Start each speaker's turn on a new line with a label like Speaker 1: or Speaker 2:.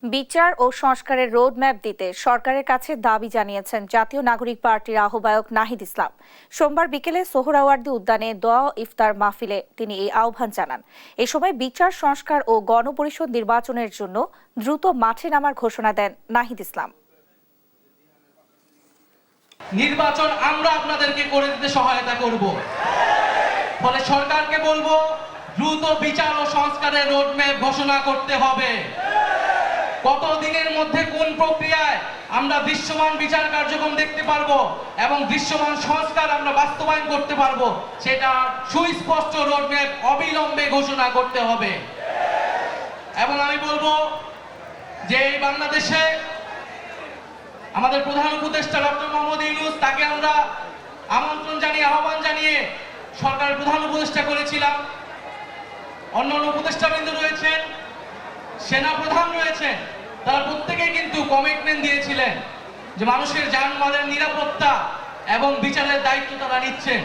Speaker 1: বিচার ও সংস্কারের রোডম্যাপ দিতে সরকারের কাছে দাবি জানিয়েছেন জাতীয় নাগরিক পার্টির আহ্বায়ক নাহিদ ইসলাম। সোমবার বিকেলে সোহরাওয়ার্দী উদ্যানে দোয়া ইফতার মাহফিলে তিনি এই আহ্বান জানান। এ সময় বিচার সংস্কার ও গণপরিষদ নির্বাচনের জন্য দ্রুত মাঠে নামার ঘোষণা দেন নাহিদ ইসলাম।
Speaker 2: নির্বাচন আমরা আপনাদেরকে করে দিতে সহায়তা করব, ফলে সরকারকে বলবো দ্রুত বিচার ও সংস্কারের রোডম্যাপ ঘোষণা করতে হবে। কত দিনের মধ্যে কোন প্রক্রিয়ায় আমরা দৃশ্যমান বিচার কার্যক্রম দেখতে পারবো এবং দৃশ্যমান সংস্কার আমরা বাস্তবায়ন করতে পারবো, সেটা সুস্পষ্ট রোডম্যাপ অবিলম্বে ঘোষণা করতে হবে। এবং আমি বলবো যে এই বাংলাদেশে আমাদের প্রধান উপদেষ্টা ডক্টর মোহাম্মদ ইউনূস, তাকে আমরা আমন্ত্রণ জানিয়ে আহ্বান জানিয়ে সরকারের প্রধান উপদেষ্টা করেছিলাম। অন্যান্য উপদেষ্টাবৃন্দ রয়েছেন, সেনা প্রধান রয়েছেন, তারা প্রত্যেকেই কিন্তু কমিটমেন্ট দিয়েছিলেন যে মানুষের জানমালের নিরাপত্তা এবং বিচারের দায়িত্ব তারা নিচ্ছেন।